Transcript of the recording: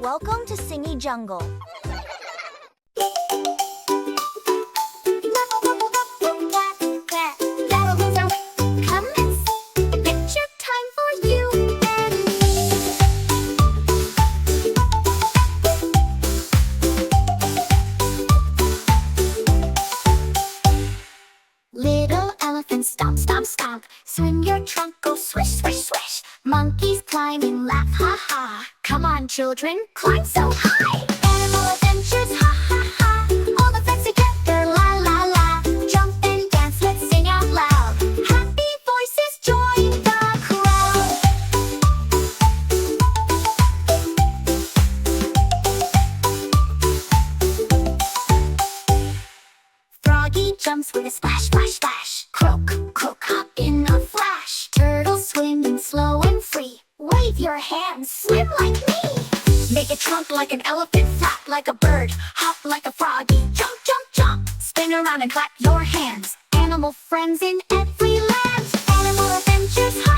Welcome to Singy Jungle. Come and see. Picture time for you and me. Little elephant stomp, stomp, stomp. Swing your trunk, go swish, swish, swish. Monkeys climbing, laugh, ha, ha. Come on, children, climb so high. Animal adventures, ha, ha, ha. All the friends together, la, la, la. Jump and dance, let's sing out loud. Happy voices join the crowd. Froggy jumps with a splash, splash, splash. Croak, croak, hop in a flash. Turtle swimming slow and free. Wave your hands, swim like me. Make a trunk like an elephant, flap like a bird, hop like a froggy, jump, jump, jump. Spin around and clap your hands. Animal friends in every land. Animal adventures, ha,